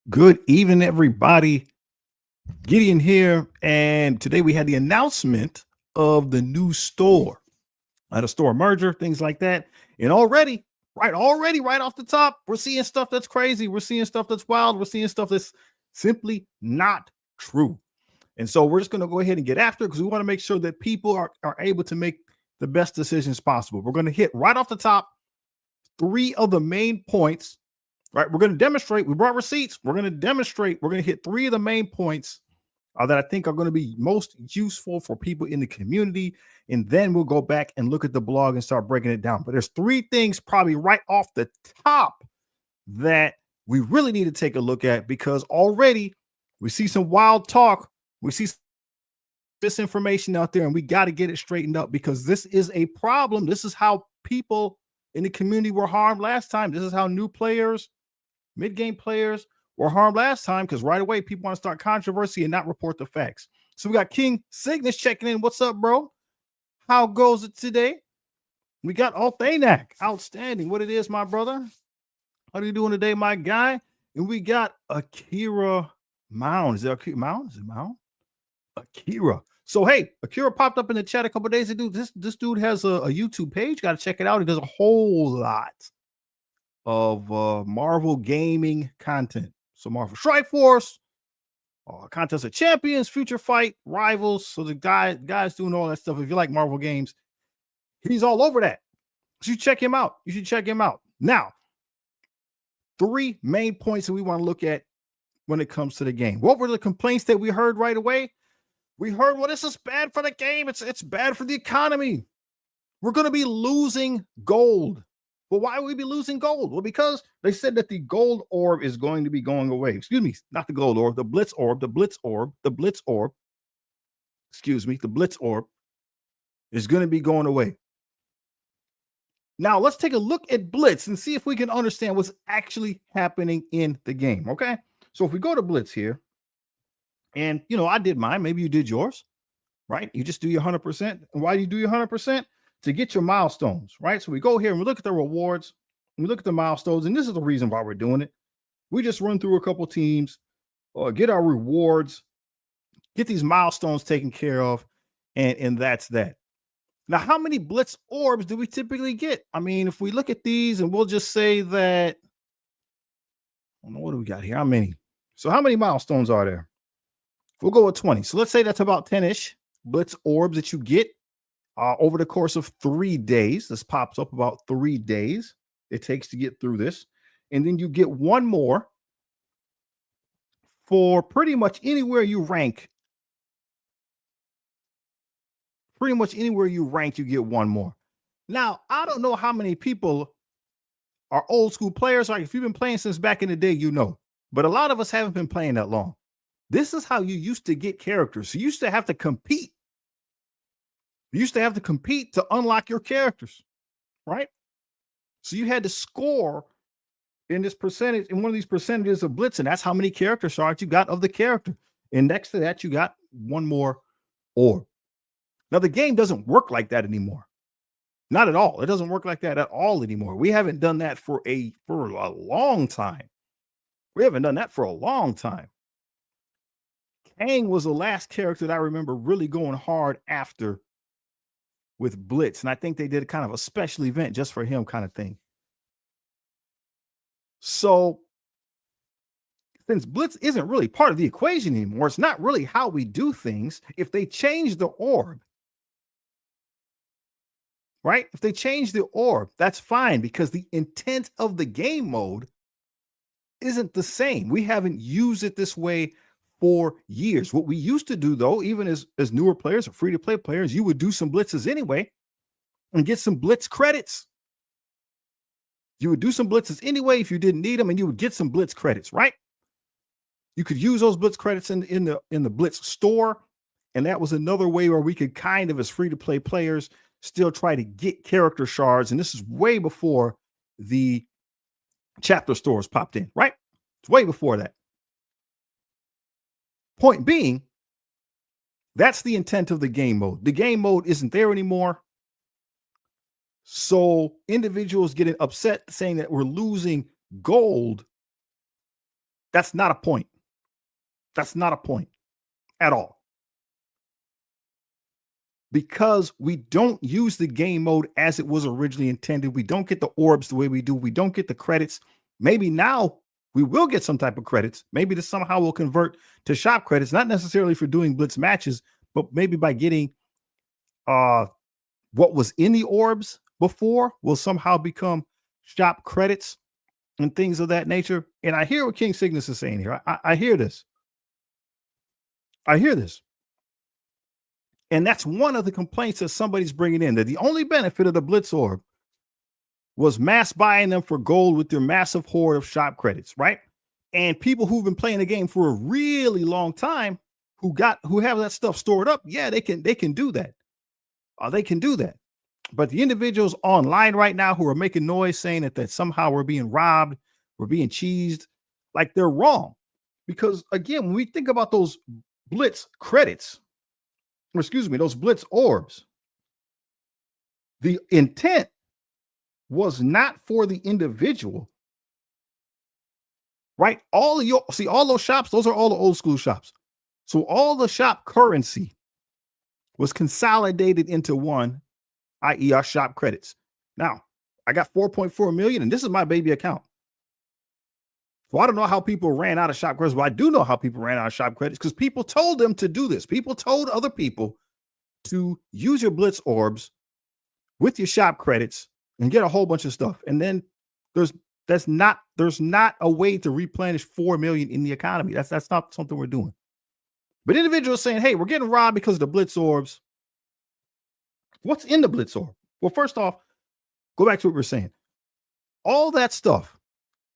Good evening, everybody. Gideon here, and today we had the announcement of the new store, the store merger, things like that. And already, right off the top, we're seeing stuff that's crazy. We're seeing stuff that's wild. We're seeing stuff that's simply not true. And so we're just going to go ahead and get after it because we want to make sure that people are able to make the best decisions possible. We're going to hit right off the top three of the main points. Right, we're going to demonstrate. We brought receipts. We're going to demonstrate. We're going to hit three of the main points that I think are going to be most useful for people in the community. And then we'll go back and look at the blog and start breaking it down. But there's three things probably right off the top that we really need to take a look at because already we see some wild talk. We see misinformation out there, and we got to get it straightened up because this is a problem. This is how people in the community were harmed last time. This is how new players, mid-game players were harmed last time because right away people want to start controversy and not report the facts. So we got King Cygnus checking in. What's up, bro? How goes it today? We got Althanak. Outstanding. What it is, my brother? How are you doing today, my guy? And we got Akira Mound. Is it Akira Mound? Is it Mound? Akira. So hey, Akira popped up in the chat a couple days ago. This dude has a YouTube page. Got to check it out. He does a whole lot of Marvel gaming content. So Marvel Strike Force, Contest of Champions, Future Fight, Rivals. So the guys doing all that stuff. If you like Marvel games, he's all over that. So you check him out. You should check him out. Now, three main points that we want to look at when it comes to the game. What were the complaints that we heard right away? We heard, well, this is bad for the game. It's bad for the economy. We're going to be losing gold. Well, why would we be losing gold? Well, because they said that the gold orb is going to be going away. Excuse me, not the gold orb, the blitz orb, the blitz orb, the blitz orb. Excuse me, the blitz orb is going to be going away. Now, let's take a look at blitz and see if we can understand what's actually happening in the game, okay? So if we go to blitz here, and, I did mine. Maybe you did yours, right? You just do your 100%. And why do you do your 100%? To get your milestones, right? So we go here and we look at the rewards, we look at the milestones, and this is the reason why we're doing it. We just run through a couple teams, get our rewards, get these milestones taken care of, and that's that. Now, how many blitz orbs do we typically get? I mean, if we look at these and we'll just say that, I don't know, what do we got here? How many? So how many milestones are there? We'll go with 20. So let's say that's about 10-ish blitz orbs that you get over the course of 3 days. This pops up about 3 days it takes to get through this. And then you get one more for pretty much anywhere you rank. Pretty much anywhere you rank, you get one more. Now, I don't know how many people are old school players. Like if you've been playing since back in the day, but a lot of us haven't been playing that long. This is how you used to get characters. You used to have to compete. You used to have to compete to unlock your characters, right? So you had to score in this percentage, in one of these percentages of blitz, and that's how many character shards you got of the character. And next to that, you got one more orb. Now, the game doesn't work like that anymore. Not at all. It doesn't work like that at all anymore. We haven't done that for a long time. We haven't done that for a long time. Kang was the last character that I remember really going hard after with blitz. And I think they did kind of a special event just for him kind of thing. So since blitz isn't really part of the equation anymore, it's not really how we do things. If they change the orb, right? If they change the orb, that's fine because the intent of the game mode isn't the same. We haven't used it this way for years. What we used to do, though, even as newer players or free-to-play players, you would do some blitzes anyway and get some blitz credits. You would do some blitzes anyway if you didn't need them, and you would get some blitz credits, right? You could use those blitz credits in the blitz store, and that was another way where we could kind of, as free-to-play players, still try to get character shards. And this is way before the chapter stores popped in, right? It's way before that. Point being, that's the intent of the game mode. The game mode isn't there anymore. So individuals getting upset saying that we're losing gold, That's not a point. That's not a point at all. Because we don't use the game mode as it was originally intended. We don't get the orbs the way we do. We don't get the credits. Maybe now we will get some type of credits. Maybe this somehow will convert to shop credits, not necessarily for doing blitz matches, but maybe by getting what was in the orbs before will somehow become shop credits and things of that nature. And I hear what King Cygnus is saying here. I hear this. I hear this. And that's one of the complaints that somebody's bringing in, that the only benefit of the Blitz Orb was mass buying them for gold with their massive hoard of shop credits, right? And people who've been playing the game for a really long time, who have that stuff stored up, yeah, they can do that. They can do that. But the individuals online right now who are making noise saying that somehow we're being robbed, we're being cheesed, like they're wrong. Because again, when we think about those Blitz credits, those Blitz orbs, the intent was not for the individual, right? All those shops, those are all the old school shops. So all the shop currency was consolidated into one, i.e. our shop credits. Now, I got 4.4 million, and this is my baby account. So I don't know how people ran out of shop credits, but I do know how people ran out of shop credits because people told them to do this. People told other people to use your Blitz orbs with your shop credits and get a whole bunch of stuff. And then there's not a way to replenish 4 million in the economy. That's not something we're doing. But individuals saying, hey, we're getting robbed because of the Blitz orbs. What's in the Blitz orb? Well, first off, go back to what we're saying. All that stuff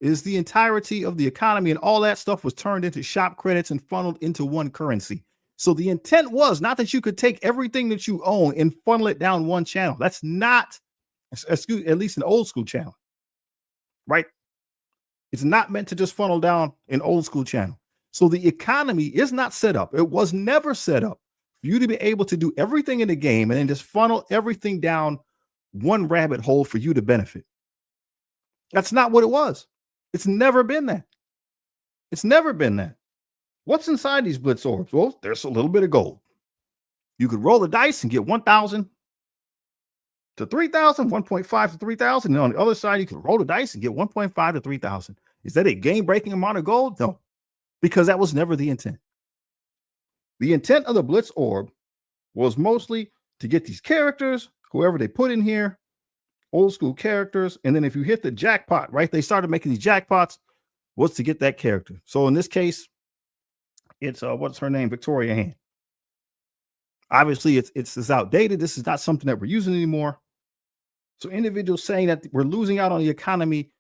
is the entirety of the economy, and all that stuff was turned into shop credits and funneled into one currency. So the intent was not that you could take everything that you own and funnel it down one channel. That's not, at least an old school channel, right? It's not meant to just funnel down an old school channel. So the economy is not set up. It was never set up for you to be able to do everything in the game and then just funnel everything down one rabbit hole for you to benefit. That's not what it was. It's never been that. It's never been that. What's inside these Blitz orbs? Well, there's a little bit of gold. You could roll the dice and get 1,000 to 3,000, 1.5 to 3,000. And on the other side, you can roll the dice and get 1.5 to 3,000. Is that a game-breaking amount of gold? No, because that was never the intent. The intent of the Blitz orb was mostly to get these characters, whoever they put in here, old school characters. And then if you hit the jackpot, right, they started making these jackpots, was to get that character. So in this case, it's what's her name? Victoria Hand. Obviously, it's outdated. This is not something that we're using anymore. So individuals saying that we're losing out on the economy,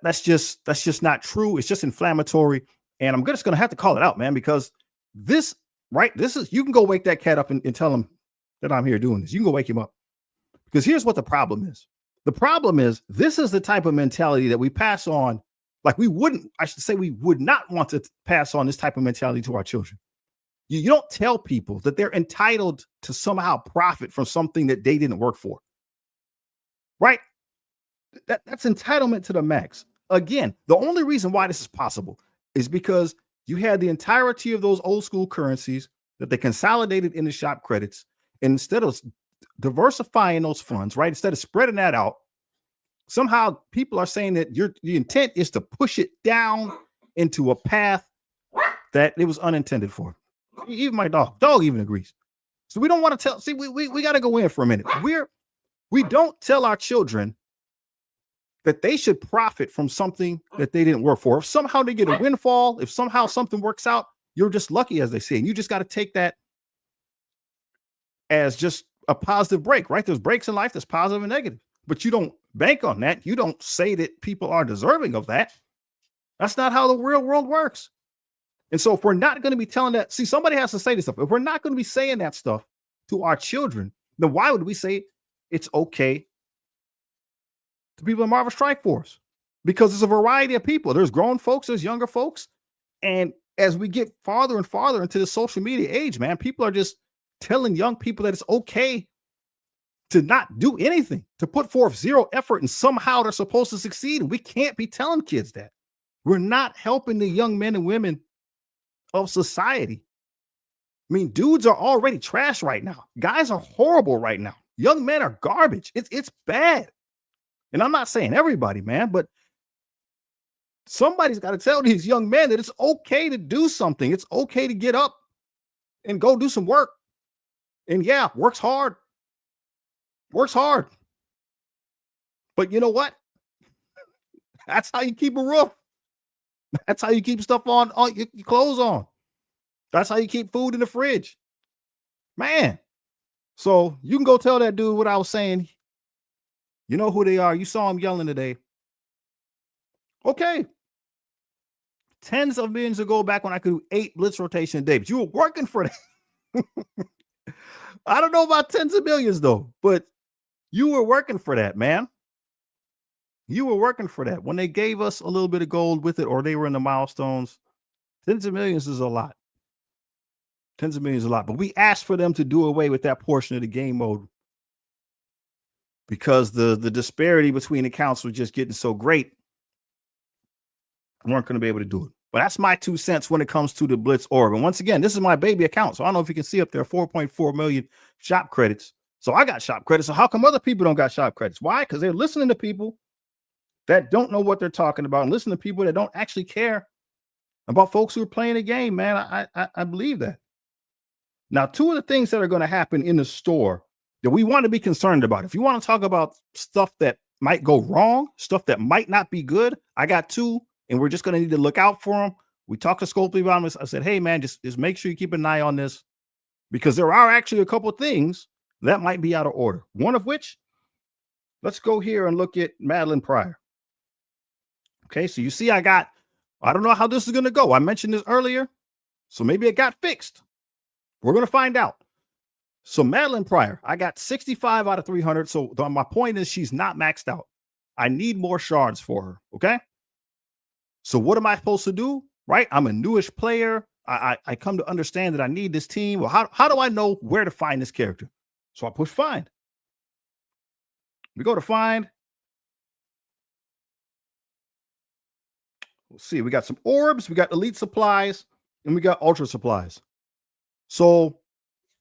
that's just not true. It's just inflammatory. And I'm just gonna have to call it out, man, because this is, you can go wake that cat up and tell him that I'm here doing this. You can go wake him up. Because here's what the problem is. The problem is this is the type of mentality that we pass on. Like we would not want to pass on this type of mentality to our children. You don't tell people that they're entitled to somehow profit from something that they didn't work for. Right? That's entitlement to the max. Again, the only reason why this is possible is because you had the entirety of those old school currencies that they consolidated into shop credits. And instead of diversifying those funds, right, instead of spreading that out, somehow people are saying that the intent is to push it down into a path that it was unintended for. Even my dog even agrees. So we don't want to tell. See, we got to go in for a minute. We don't tell our children that they should profit from something that they didn't work for. If somehow they get a windfall, if somehow something works out, you're just lucky, as they say. And you just got to take that as just a positive break, right? There's breaks in life that's positive and negative, but you don't bank on that. You don't say that people are deserving of that. That's not how the real world works. And so if we're not going to be telling that, see, somebody has to say this stuff. If we're not going to be saying that stuff to our children, then why would we say it's okay to people in Marvel Strike Force? Because there's a variety of people. There's grown folks, there's younger folks. And as we get farther and farther into the social media age, man, people are just telling young people that it's okay to not do anything, to put forth zero effort, and somehow they're supposed to succeed. And we can't be telling kids that. We're not helping the young men and women of society. I mean, dudes are already trash right now. Guys are horrible right now. Young men are garbage. It's bad. And I'm not saying everybody, man, but somebody's got to tell these young men that it's okay to do something. It's okay to get up and go do some work. And yeah, works hard. Works hard. But you know what? That's how you keep a roof. That's how you keep stuff on your clothes on. That's how you keep food in the fridge. Man. So you can go tell that dude what I was saying. You know who they are. You saw him yelling today. Okay. Tens of millions ago, back when I could do 8 blitz rotation a day, but you were working for that. I don't know about tens of millions though, but you were working for that, man. You were working for that. When they gave us a little bit of gold with it, or they were in the milestones, tens of millions is a lot. Tens of millions is a lot. But we asked for them to do away with that portion of the game mode because the disparity between accounts was just getting so great. We weren't going to be able to do it. But that's my 2 cents when it comes to the Blitz Orb. And once again, this is my baby account. So I don't know if you can see up there 4.4 million shop credits. So I got shop credits. So how come other people don't got shop credits? Why? Because they're listening to people that don't know what they're talking about and listen to people that don't actually care about folks who are playing the game, man. I believe that. Now, 2 of the things that are going to happen in the store that we want to be concerned about. If you want to talk about stuff that might go wrong, stuff that might not be good, I got 2, and we're just going to need to look out for them. We talked to Scopely about them. I said, hey, man, just make sure you keep an eye on this because there are actually a couple of things that might be out of order. One of which, let's go here and look at Madeline Pryor. Okay, so you see I don't know how this is going to go. I mentioned this earlier, so maybe it got fixed. We're going to find out. So Madeline Pryor, I got 65 out of 300. So my point is she's not maxed out. I need more shards for her, okay? So what am I supposed to do, right? I'm a newish player. I come to understand that I need this team. Well, how do I know where to find this character? So I push find. We go to find. We'll see. We got some orbs, we got elite supplies, and we got ultra supplies. So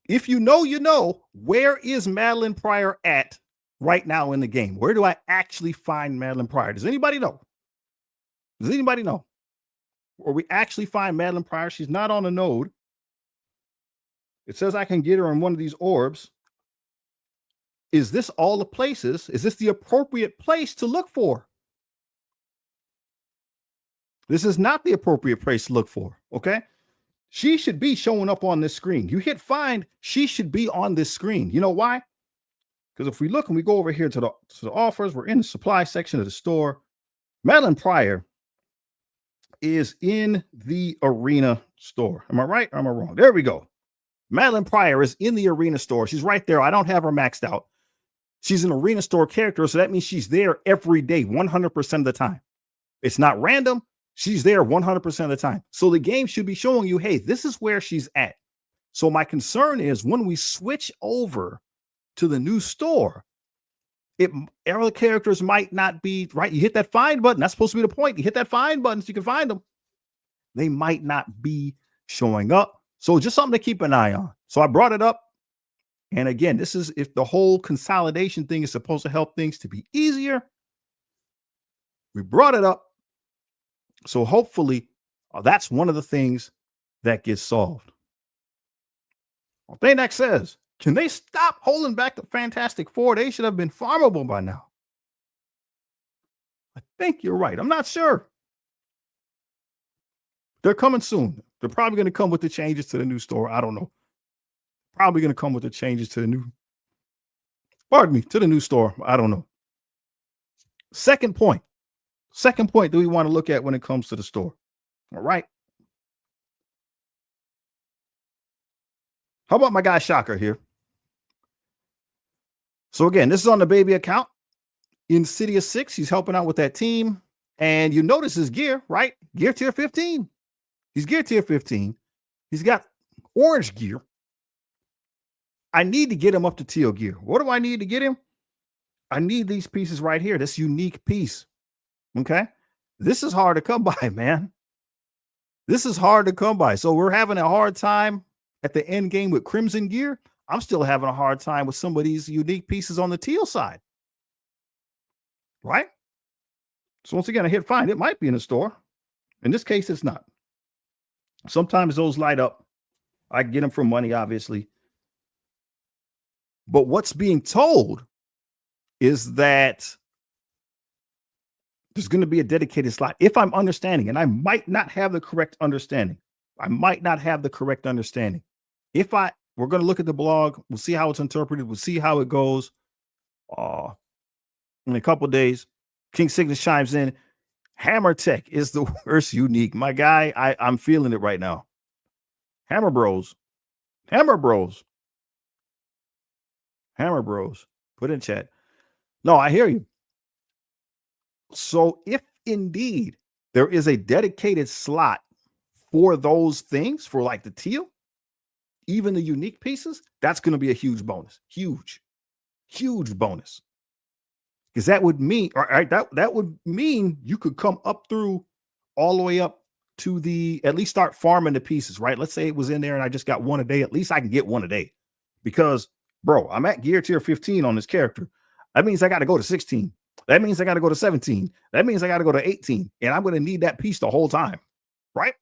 if you know, where is Madeline Pryor at right now in the game? Where do I actually find Madeline Pryor? Does anybody know? Does anybody know? Where we actually find Madeline Pryor? She's not on a node. It says I can get her in one of these orbs. Is this all the places? Is this the appropriate place to look for? This is not the appropriate place to look for, okay? She should be showing up on this screen. You hit find, she should be on this screen. You know why? Because if we look and we go over here to the offers, we're in the supply section of the store. Madeline Pryor is in the arena store. Am I right or am I wrong? There we go. Madeline Pryor is in the arena store. She's right there. I don't have her maxed out. She's an arena store character, so that means she's there every day, 100% of the time. It's not random. She's there 100% of the time. So the game should be showing you, hey, this is where she's at. So my concern is when we switch over to the new store, other characters might not be, right? You hit that find button. That's supposed to be the point. You hit that find button so you can find them. They might not be showing up. So just something to keep an eye on. So I brought it up. And again, this is if the whole consolidation thing is supposed to help things to be easier. We brought it up. So hopefully that's one of the things that gets solved. Well, thing next says, can they stop holding back the Fantastic Four? They should have been farmable by now. I think you're right. I'm not sure. They're coming soon. They're probably going to come with the changes to the new store. I don't know. Probably going to come with the changes to the new, to the new store. I don't know. Second point that we want to look at when it comes to the store. All right. How about my guy Shocker here? So again, this is on the baby account. Insidious 6, he's helping out with that team. And you notice his gear, right? Gear tier 15. He's gear tier 15. He's got orange gear. I need to get him up to teal gear. What do I need to get him? I need these pieces right here. This unique piece. Okay. This is hard to come by, man. This is hard to come by. So we're having a hard time at the end game with Crimson Gear. I'm still having a hard time with some of these unique pieces on the teal side, right? So once again, I hit find. It might be in the store. In this case, it's not. Sometimes those light up. I get them for money, obviously. But what's being told is that there's going to be a dedicated slot. If I'm understanding, and I might not have the correct understanding. If we're going to look at the blog, we'll see how it's interpreted, we'll see how it goes. In a couple of days, King Cygnus chimes in. Hammer Tech is the worst unique. My guy, I'm feeling it right now. Hammer Bros. Put in chat. No, I hear you. So if indeed there is a dedicated slot for those things, for like the teal, even the unique pieces, that's going to be a huge bonus. Huge bonus. Because that would mean, all right, that would mean you could come up through all the way up to at least start farming the pieces, right? Let's say it was in there and I just got one a day. At least I can get one a day. Because, bro, I'm at gear tier 15 on this character. That means I got to go to 16. That means I got to go to 17. That means I got to go to 18. And I'm going to need that piece the whole time, right?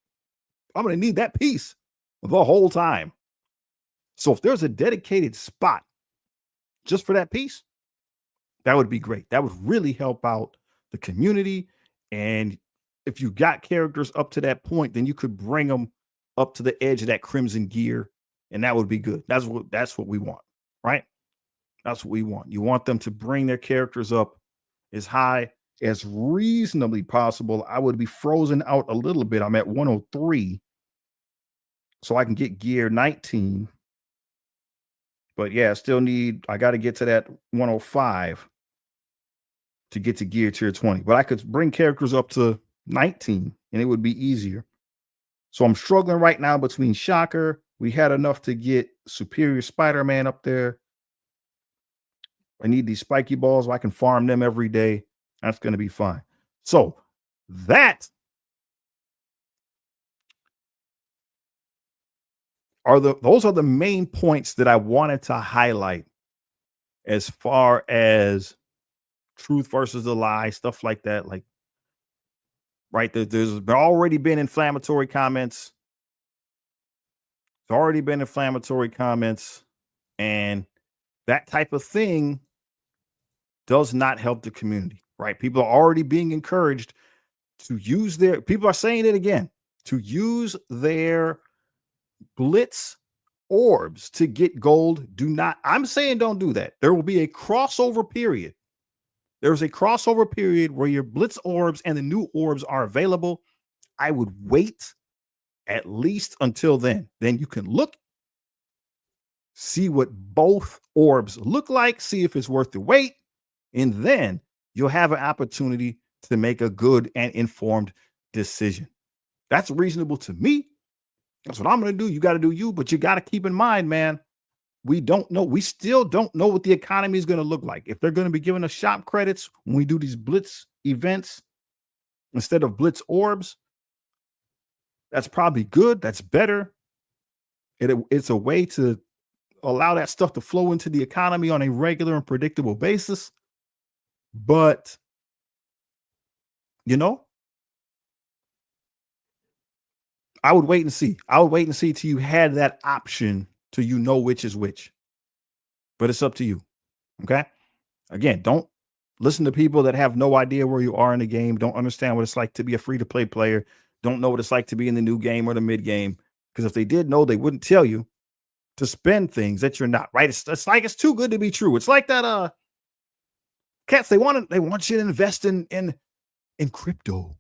I'm going to need that piece the whole time. So if there's a dedicated spot just for that piece, that would be great. That would really help out the community. And if you got characters up to that point, then you could bring them up to the edge of that crimson gear, and that would be good. That's what we want, right? That's what we want. You want them to bring their characters up as high as reasonably possible. I would be frozen out a little bit. I'm at 103, so I can get gear 19. But yeah, I got to get to that 105 to get to gear tier 20. But I could bring characters up to 19 and it would be easier. So I'm struggling right now between Shocker. We had enough to get Superior Spider-Man up there. I need these spiky balls so I can farm them every day. That's going to be fine. So those are the main points that I wanted to highlight as far as truth versus the lie, stuff like that. Like, right, there's already been inflammatory comments. And that type of thing does not help the community, right? People are already being encouraged to use people are saying it again, to use their Blitz Orbs to get gold. I'm saying don't do that. There will be a crossover period. There's a crossover period where your Blitz Orbs and the new Orbs are available. I would wait at least until then. Then you can look, see what both Orbs look like, see if it's worth the wait, and then you'll have an opportunity to make a good and informed decision. That's reasonable to me. That's what I'm going to do. You got to do you, but you got to keep in mind, man, we don't know. We still don't know what the economy is going to look like. If they're going to be giving us shop credits when we do these Blitz events instead of Blitz Orbs, that's probably good. That's better. It's a way to allow that stuff to flow into the economy on a regular and predictable basis. But, I would wait and see. Till you had that option till you know which is which. But it's up to you. Okay? Again, don't listen to people that have no idea where you are in the game, don't understand what it's like to be a free-to-play player, don't know what it's like to be in the new game or the mid game. Because if they did know, they wouldn't tell you to spend things that you're not, right? It's like it's too good to be true. It's like that cats, they want you to invest in crypto.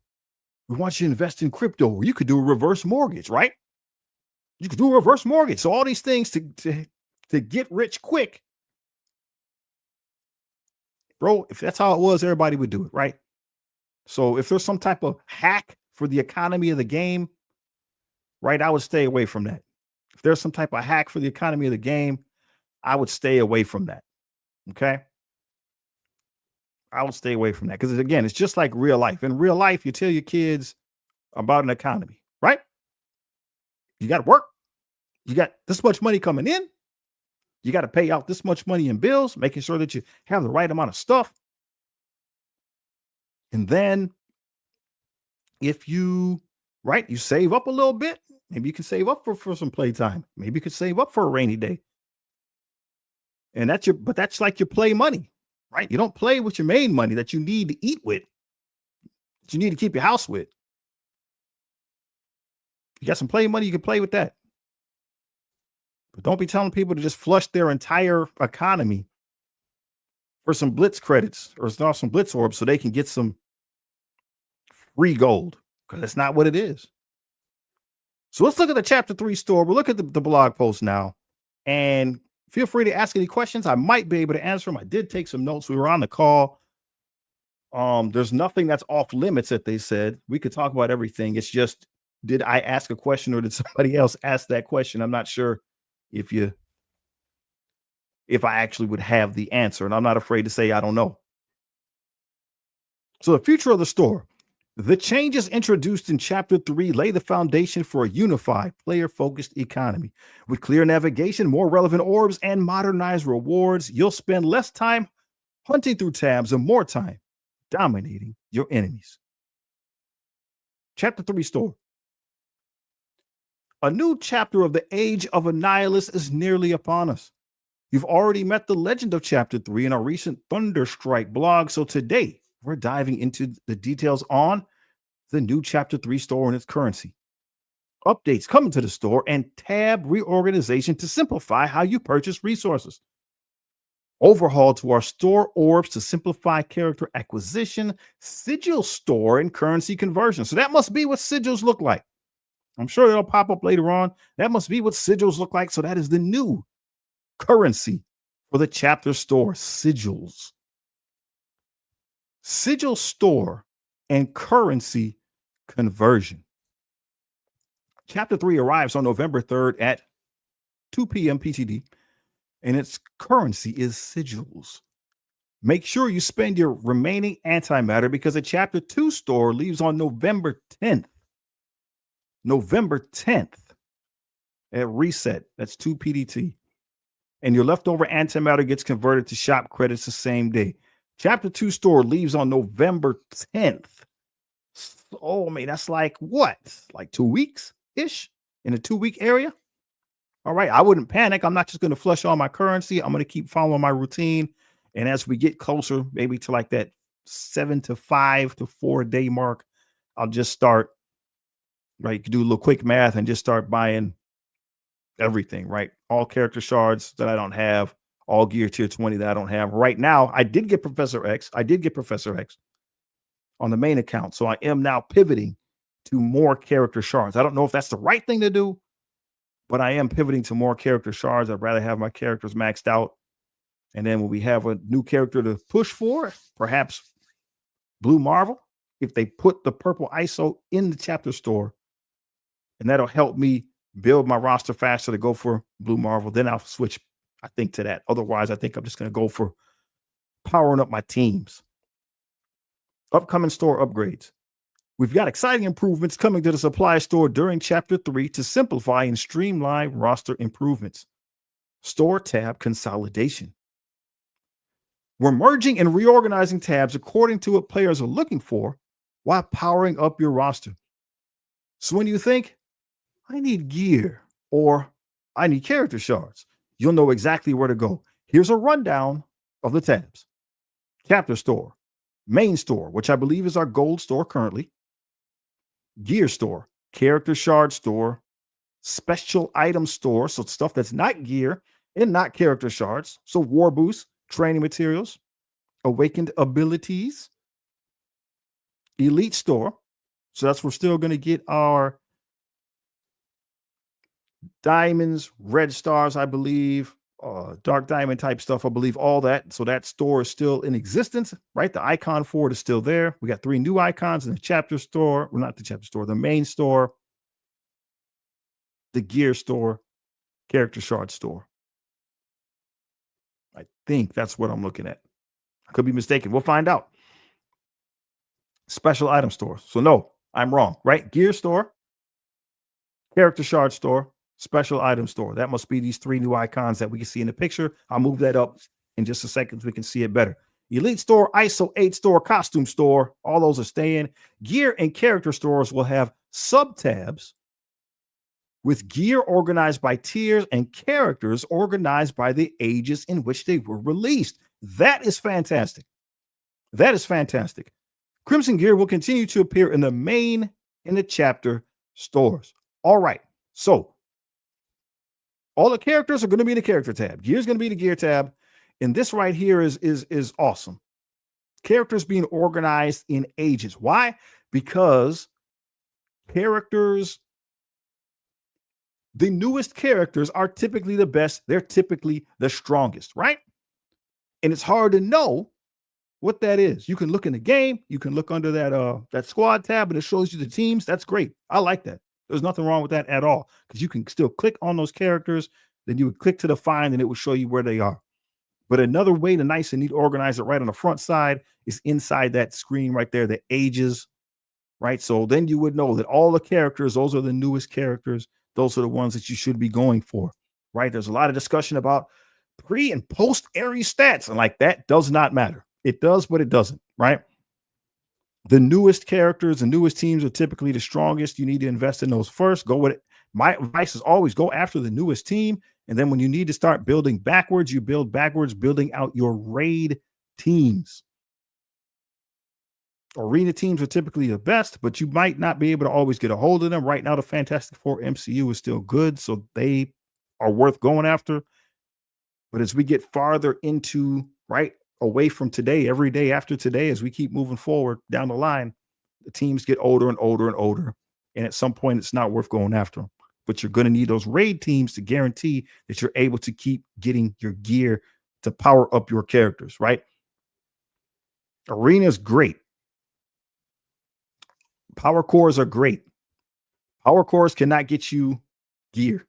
We want you to invest in crypto, or you could do a reverse mortgage, right? You could do a reverse mortgage. So all these things to get rich quick. Bro, if that's how it was, everybody would do it, right? So if there's some type of hack for the economy of the game, right, I would stay away from that. If there's some type of hack for the economy of the game, I would stay away from that. Okay? I would stay away from that because again, it's just like real life. In real life, you tell your kids about an economy, right? You got to work. You got this much money coming in. You got to pay out this much money in bills, making sure that you have the right amount of stuff. And then if you, right, you save up a little bit, maybe you can save up for some playtime. Maybe you could save up for a rainy day. And but that's like your play money, right? You don't play with your main money that you need to eat with, that you need to keep your house with. You got some play money, you can play with that. But don't be telling people to just flush their entire economy for some blitz credits or some blitz orbs so they can get some free gold because that's not what it is. So let's look at the chapter 3 store. We'll look at the blog post now and feel free to ask any questions. I might be able to answer them. I did take some notes. We were on the call. There's nothing that's off limits that they said. We could talk about everything. It's just, did I ask a question or did somebody else ask that question? I'm not sure if I actually would have the answer, and I'm not afraid to say I don't know. So the future of the store. The changes introduced in Chapter 3 lay the foundation for a unified, player-focused economy. With clear navigation, more relevant orbs, and modernized rewards, you'll spend less time hunting through tabs and more time dominating your enemies. Chapter 3 store. A new chapter of the Age of Annihilus is nearly upon us. You've already met the legend of Chapter 3 in our recent Thunderstrike blog, so today we're diving into the details on the new Chapter 3 store and its currency. Updates coming to the store and tab reorganization to simplify how you purchase resources. Overhaul to our store orbs to simplify character acquisition, sigil store, and currency conversion. So that must be what sigils look like. I'm sure it'll pop up later on. That must be what sigils look like. So that is the new currency for the chapter store, sigils. Sigil store and currency conversion. Chapter 3 arrives on November 3rd at 2 p.m. PTD, and its currency is sigils. Make sure you spend your remaining antimatter because the Chapter 2 store leaves on November 10th. November 10th at reset. That's 2 PDT. And your leftover antimatter gets converted to shop credits the same day. Chapter 2 store leaves on November 10th. Oh, man, that's like what? Like 2 weeks-ish in a 2-week area? All right, I wouldn't panic. I'm not just going to flush all my currency. I'm going to keep following my routine. And as we get closer, maybe to like that 7 to 5 to 4 day mark, I'll just start, right? You can do a little quick math and just start buying everything, right? All character shards that I don't have, all gear tier 20 that I don't have. Right now, I did get Professor X. On the main account. So I am now pivoting to more character shards. I don't know if that's the right thing to do, but I am pivoting to more character shards. I'd rather have my characters maxed out. And then when we have a new character to push for, perhaps Blue Marvel, if they put the purple ISO in the chapter store, and that'll help me build my roster faster to go for Blue Marvel, then I'll switch, I think, to that. Otherwise, I think I'm just going to go for powering up my teams. Upcoming store upgrades. We've got exciting improvements coming to the supply store during Chapter 3 to simplify and streamline roster improvements. Store tab consolidation. We're merging and reorganizing tabs according to what players are looking for while powering up your roster. So when you think, I need gear or I need character shards, you'll know exactly where to go. Here's a rundown of the tabs. Chapter store, main store, which I believe is our gold store currently. Gear store, character shard store, special item store, so stuff that's not gear and not character shards. So war boost, training materials, awakened abilities, elite store. So that's we're still going to get our diamonds, red stars, I believe, dark diamond type stuff, I believe, all that. So that store is still in existence, right? The icon for it is still there. We got 3 new icons in the chapter store. Well, not the chapter store, the main store, the gear store, character shard store. I think that's what I'm looking at. I could be mistaken. We'll find out. Special item stores. So no, I'm wrong, right? Gear store, character shard store, special item store. That must be these three new icons that we can see in the picture. I'll move that up in just a second so we can see it better. Elite store, ISO 8 store, costume store, all those are staying. Gear and character stores will have sub tabs with gear organized by tiers and characters organized by the ages in which they were released. That is fantastic. That is fantastic. Crimson gear will continue to appear in the main and the chapter stores. All right. So all the characters are going to be in the character tab. Gear is going to be the gear tab. And this right here is awesome. Characters being organized in ages. Why? Because characters, the newest characters are typically the best. They're typically the strongest, right? And it's hard to know what that is. You can look in the game. You can look under that squad tab and it shows you the teams. That's great. I like that. There's nothing wrong with that at all because you can still click on those characters. Then you would click to the find and it will show you where they are. But another way to nice and neat organize it right on the front side is inside that screen right there, the ages, right? So then you would know that all the characters, those are the newest characters. Those are the ones that you should be going for, right? There's a lot of discussion about pre and post Aries stats, and like that does not matter. It does, but it doesn't, right? The newest characters, the newest teams are typically the strongest. You need to invest in those first. Go with it. My advice is always go after the newest team. And then when you need to start building backwards, you build backwards, building out your raid teams. Arena teams are typically the best, but you might not be able to always get a hold of them. Right now, the Fantastic Four MCU is still good, so they are worth going after. But as we get farther into, right, away from today, every day after today, as we keep moving forward down the line, the teams get older and older and older. And at some point, it's not worth going after them. But you're going to need those raid teams to guarantee that you're able to keep getting your gear to power up your characters, right? Arena's great. Power cores are great. Power cores cannot get you gear.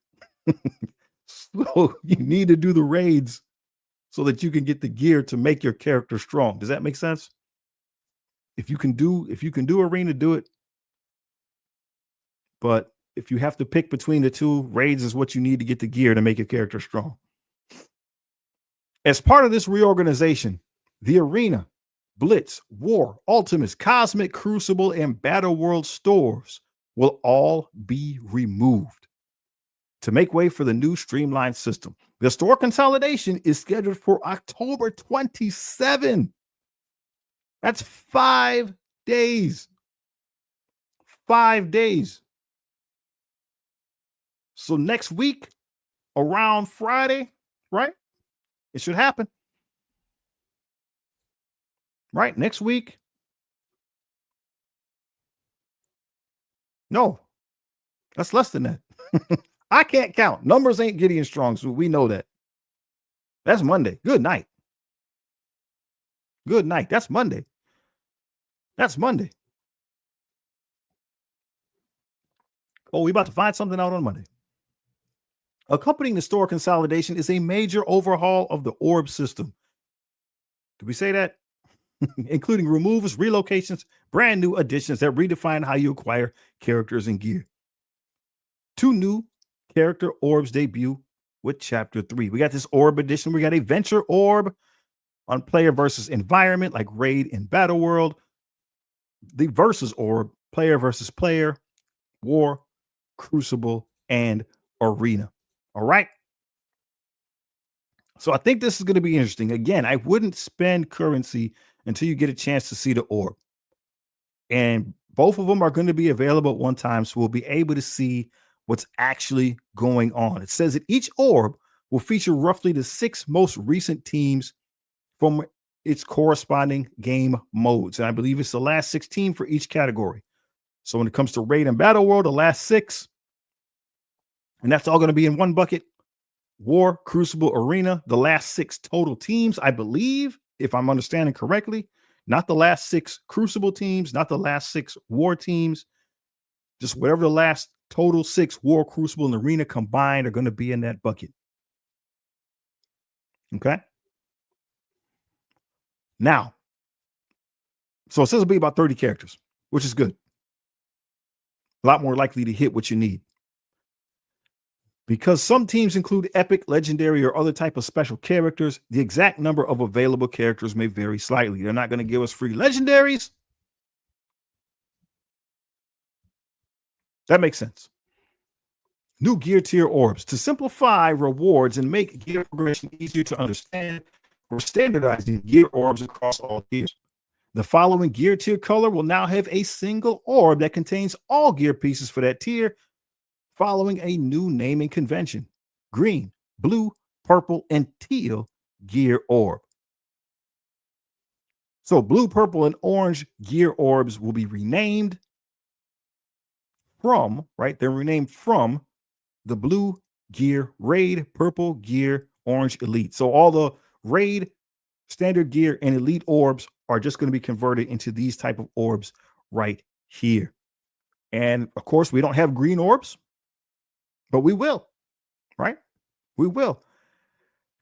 So you need to do the raids so that you can get the gear to make your character strong. Does that make sense? If you can do arena, do it. But if you have to pick between the two, raids is what you need to get the gear to make your character strong. As part of this reorganization, the arena, Blitz, War, Ultimates, Cosmic, Crucible, and Battle World stores will all be removed to make way for the new streamlined system. The store consolidation is scheduled for October 27. That's 5 days. 5 days. So next week, around Friday, right? It should happen. Right? Next week. No, that's less than that. I can't count. Numbers ain't Gideon strong, so we know that. That's Monday. Good night. Good night. That's Monday. That's Monday. Oh, we about to find something out on Monday. Accompanying the store consolidation is a major overhaul of the Orb system. Did we say that? Including removals, relocations, brand new additions that redefine how you acquire characters and gear. 2 new character orbs debut with Chapter 3. We got this Orb edition. We got a Venture Orb on player versus environment, like Raid and Battle World. The Versus Orb, player versus player, War, Crucible, and Arena. All right. So I think this is going to be interesting. Again, I wouldn't spend currency until you get a chance to see the orb. And both of them are going to be available at one time. So we'll be able to see what's actually going on. It says that each orb will feature roughly the 6 most recent teams from its corresponding game modes. And I believe it's the last 16 for each category. So when it comes to Raid and Battle World, the last 6, and that's all going to be in one bucket. War, Crucible, Arena, the last 6 total teams, I believe, if I'm understanding correctly, not the last 6 Crucible teams, not the last 6 War teams, just whatever the last total 6 War, Crucible, and Arena combined are going to be in that bucket. Okay. Now, so it says it'll be about 30 characters, which is good. A lot more likely to hit what you need. Because some teams include epic, legendary, or other type of special characters, the exact number of available characters may vary slightly. They're not going to give us free legendaries. That makes sense. New gear tier orbs. To simplify rewards and make gear progression easier to understand, we're standardizing gear orbs across all tiers. The following gear tier color will now have a single orb that contains all gear pieces for that tier, following a new naming convention: green, blue, purple, and teal gear orb. So blue, purple, and orange gear orbs will be renamed from, right? They're renamed from the blue gear raid, purple gear, orange elite. So all the raid, standard gear, and elite orbs are just going to be converted into these type of orbs right here. And of course, we don't have green orbs, but we will, right? We will.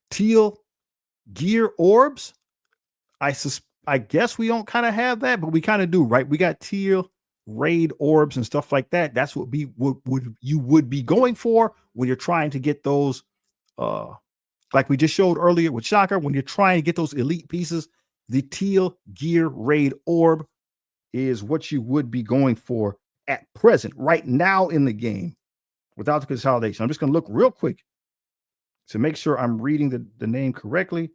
Teal gear orbs. I guess we don't kind of have that, but we kind of do, right? We got teal raid orbs and stuff like that. That's what you would be going for when you're trying to get those, like we just showed earlier with Shocker. When you're trying to get those elite pieces, the teal gear raid orb is what you would be going for at present, right now in the game, without the consolidation. I'm just going to look real quick to make sure I'm reading the name correctly.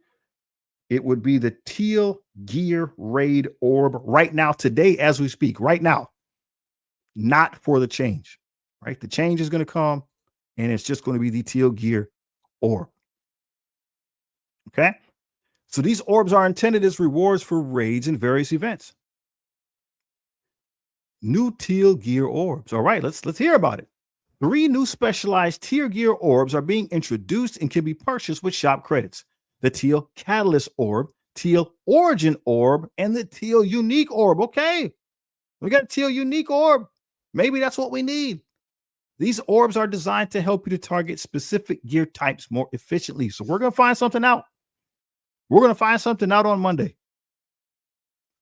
It would be the teal gear raid orb right now, today, as we speak, right now, not for the change, right? The change is going to come and it's just going to be the teal gear orb. Okay. So these orbs are intended as rewards for raids and various events. New teal gear orbs. All right, let's hear about it. 3 new specialized tier gear orbs are being introduced and can be purchased with shop credits: the teal catalyst orb, teal origin orb, and the teal unique orb. Okay, we got teal unique orb. Maybe that's what we need. These orbs are designed to help you to target specific gear types more efficiently. So we're going to find something out. We're going to find something out on Monday.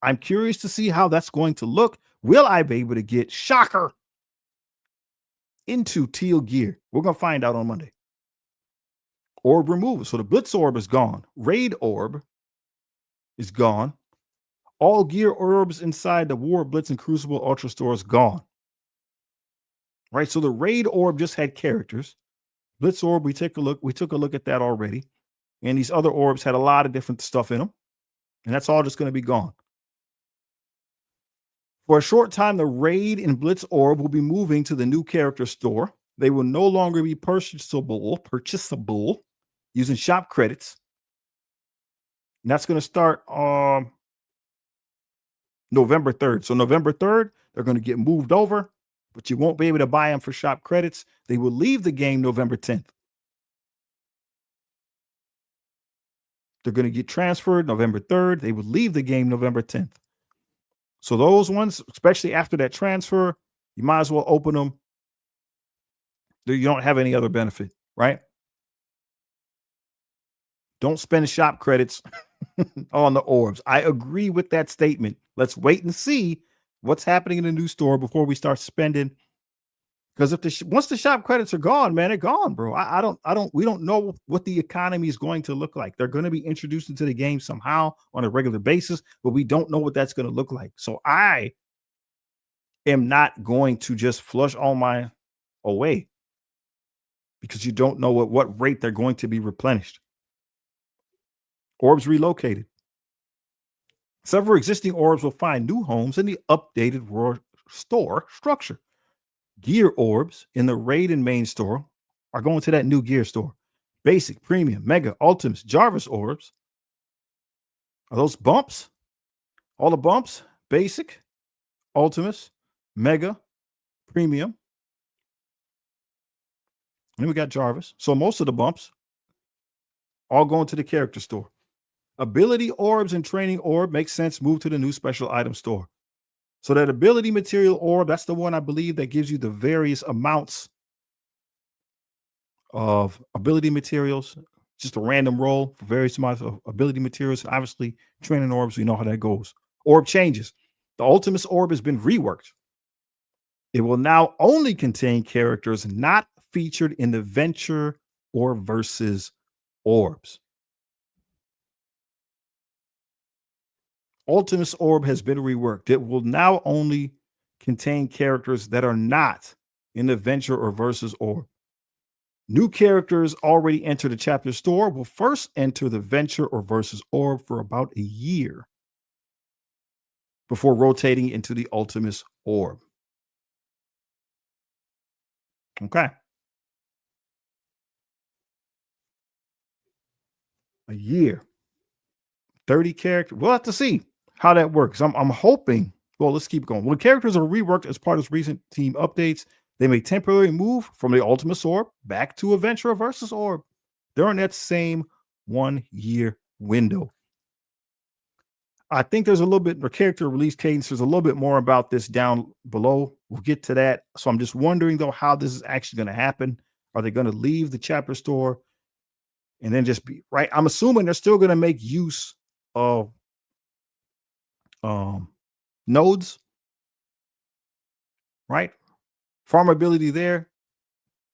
I'm curious to see how that's going to look. Will I be able to get Shocker into teal gear? We're going to find out on Monday. Orb removal. So the Blitz orb is gone. Raid orb is gone. All gear orbs inside the War, Blitz, and Crucible Ultra store is gone. Right. So the raid orb just had characters. Blitz orb, we took a look at that already. And these other orbs had a lot of different stuff in them. And that's all just going to be gone. For a short time, the raid and Blitz orb will be moving to the new character store. They will no longer be purchasable using shop credits. And that's going to start November 3rd. So November 3rd, they're going to get moved over, but you won't be able to buy them for shop credits. They will leave the game November 10th. They're going to get transferred November 3rd. They will leave the game November 10th. So those ones, especially after that transfer, you might as well open them. You don't have any other benefit, right? Don't spend shop credits on the orbs. I agree with that statement. Let's wait and see what's happening in the new store before we start spending. Because if once the shop credits are gone, man, they're gone, bro. We don't know what the economy is going to look like. They're going to be introduced into the game somehow on a regular basis, but we don't know what that's going to look like. So I am not going to just flush all my away because you don't know what rate they're going to be replenished. Orbs relocated. Several existing orbs will find new homes in the updated world store structure. Gear orbs in the raid and main store are going to that new gear store. Basic, premium, mega, ultimates, Jarvis orbs. Are those bumps? All the bumps? Basic, ultimates, mega, premium. And then we got Jarvis. So most of the bumps all going to the character store. Ability orbs and training orb makes sense. Move to the new special item store. So that ability material orb, that's the one I believe that gives you the various amounts of ability materials. just a random roll for various amounts of ability materials. Obviously, training orbs, we know how that goes. Orb changes. The Ultimus Orb has been reworked. It will now only contain characters not featured in the Venture or Versus orbs. Ultimus Orb has been reworked. It will now only contain characters that are not in the Venture or Versus orb. New characters already enter the chapter store will first enter the Venture or Versus orb for about a year before rotating into the Ultimus Orb. Okay. A year. 30 characters. We'll have to see how that works. I'm hoping. Well, let's keep going. When characters are reworked as part of recent team updates, they may temporarily move from the Ultimate Orb back to Adventure Versus Orb during that same 1 year window. I think there's a little bit the character release cadence. There's a little bit more about this down below. We'll get to that. So I'm just wondering though how this is actually going to happen. Are they going to leave the chapter store and then just be right? I'm assuming they're still going to make use of um nodes, right? Farmability there.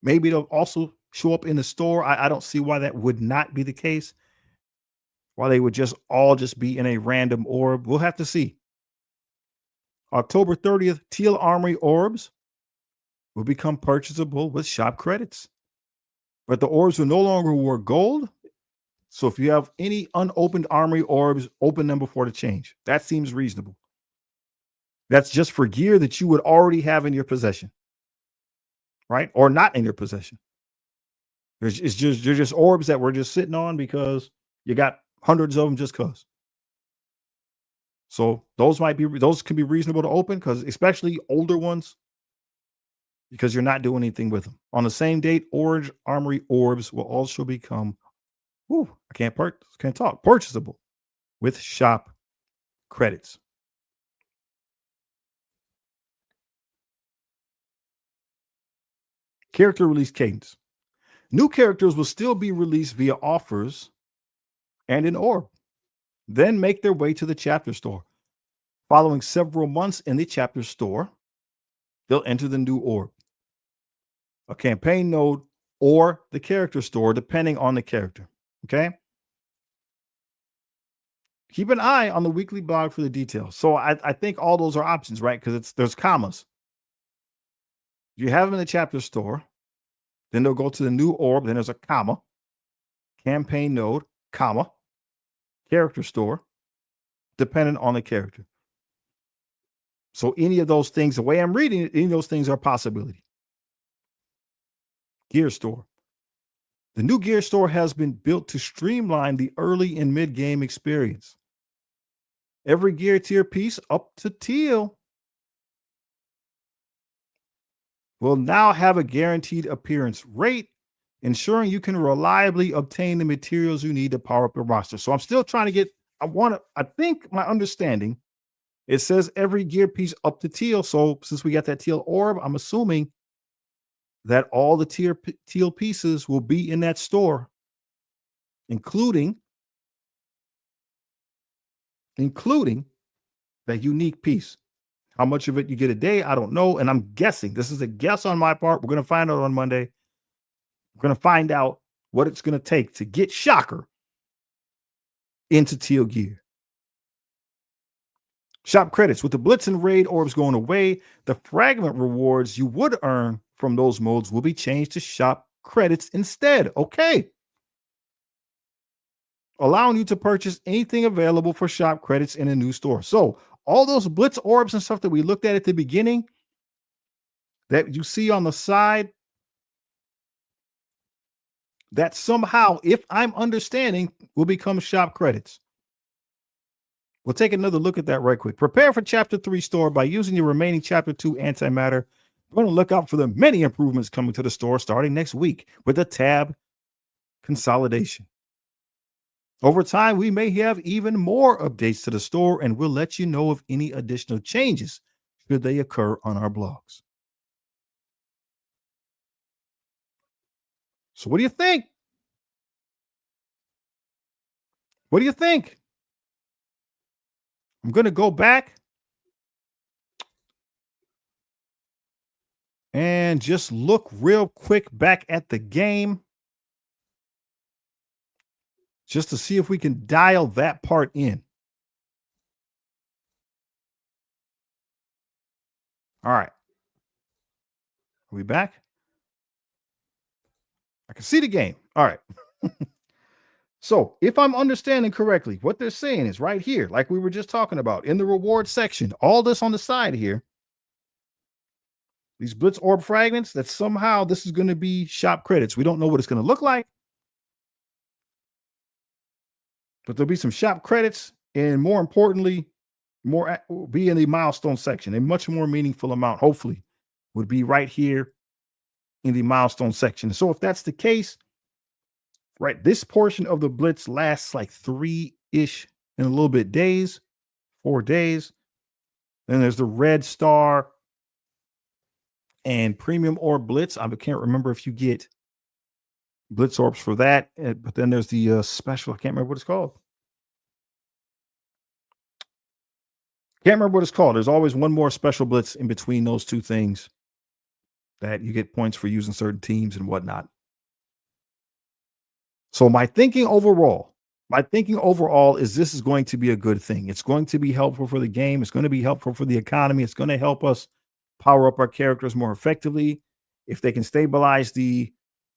Maybe they'll also show up in the store. I don't see why that would not be the case. Why they would just all just be in a random orb. We'll have to see. October 30th, Teal Armory orbs will become purchasable with shop credits. But the orbs will no longer reward gold. So if you have any unopened armory orbs, open them before the change. That seems reasonable. That's just for gear that you would already have in your possession, right? Or not in your possession. It's just they're just orbs that we're just sitting on because you got hundreds of them just cause. So those can be reasonable to open because especially older ones because you're not doing anything with them. On the same date, Orange Armory orbs will also become can't talk purchasable with shop credits. Character release cadence. New characters will still be released via offers and an orb, then make their way to the chapter store. Following several months in the chapter store, they'll enter the new orb, a campaign node, or the character store, depending on the character. Okay. Keep an eye on the weekly blog for the details. So I think all those are options, right? Because there's commas. You have them in the chapter store, then they'll go to the new orb, then there's a comma, campaign node, comma, character store, depending on the character. So any of those things, the way I'm reading it, any of those things are a possibility. Gear store. The new gear store has been built to streamline the early and mid game experience. Every gear tier piece up to teal will now have a guaranteed appearance rate, ensuring you can reliably obtain the materials you need to power up your roster. So I'm still trying to get, I think my understanding, it says every gear piece up to teal. So since we got that teal orb, I'm assuming that all the teal pieces will be in that store, including that unique piece. How much of it you get a day, I don't know. And I'm guessing, this is a guess on my part. We're going to find out on Monday. We're going to find out what it's going to take to get Shocker into teal gear. Shop credits. With the Blitz and Raid orbs going away, the fragment rewards you would earn from those modes will be changed to shop credits instead. Okay. Allowing you to purchase anything available for shop credits in a new store. So all those Blitz orbs and stuff that we looked at the beginning that you see on the side, that somehow, if I'm understanding, will become shop credits. We'll take another look at that right quick. Prepare for Chapter 3 store by using your remaining Chapter 2 antimatter. We're going to look out for the many improvements coming to the store starting next week with the tab consolidation. Over time, we may have even more updates to the store, and we'll let you know of any additional changes should they occur on our blogs. So what do you think? What do you think? I'm going to go back and just look real quick back at the game just to see if we can dial that part in. All right. Are we back? I can see the game. All right. So, if I'm understanding correctly, what they're saying is right here, like we were just talking about in the reward section, all this on the side here, these Blitz Orb fragments, that somehow this is going to be shop credits. We don't know what it's going to look like, but there'll be some shop credits. And more importantly, more will be in the milestone section. A much more meaningful amount, hopefully, would be right here in the milestone section. So, if that's the case, right, this portion of the Blitz lasts like 3-ish and a little bit days, 4 days. Then there's the red star and premium orb Blitz. I can't remember if you get Blitz orbs for that, but then there's the special. I can't remember what it's called. Can't remember what it's called. There's always one more special Blitz in between those two things that you get points for using certain teams and whatnot. So my thinking overall is this is going to be a good thing. It's going to be helpful for the game. It's going to be helpful for the economy. It's going to help us power up our characters more effectively. If they can stabilize the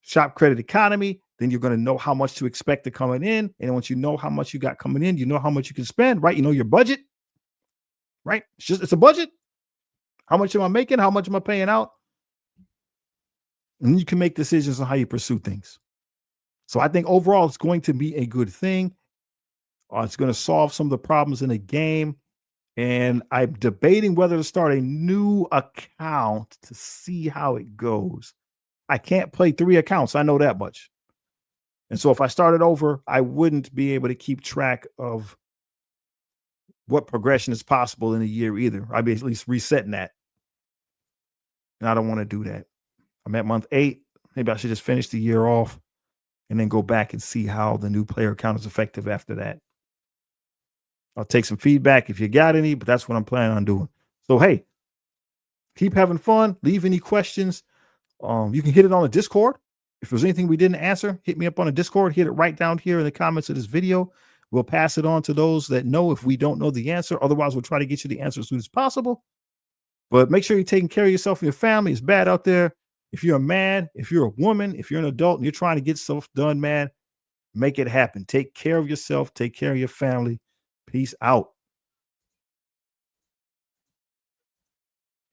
shop credit economy, then you're going to know how much to expect to coming in. And once you know how much you got coming in, you know how much you can spend, right? You know your budget, right? It's a budget. How much am I making? How much am I paying out? And you can make decisions on how you pursue things. So I think overall it's going to be a good thing. It's going to solve some of the problems in the game. And I'm debating whether to start a new account to see how it goes. I can't play 3 accounts. I know that much. And so if I started over, I wouldn't be able to keep track of what progression is possible in a year either. I'd be at least resetting that. And I don't want to do that. I'm at month 8. Maybe I should just finish the year off and then go back and see how the new player account is effective after that. I'll take some feedback if you got any, but that's what I'm planning on doing. So, hey, keep having fun. Leave any questions. You can hit it on the Discord. If there's anything we didn't answer, hit me up on the Discord. Hit it right down here in the comments of this video. We'll pass it on to those that know if we don't know the answer. Otherwise, we'll try to get you the answer as soon as possible. But make sure you're taking care of yourself and your family. It's bad out there. If you're a man, if you're a woman, if you're an adult and you're trying to get stuff done, man, make it happen. Take care of yourself. Take care of your family. Peace out.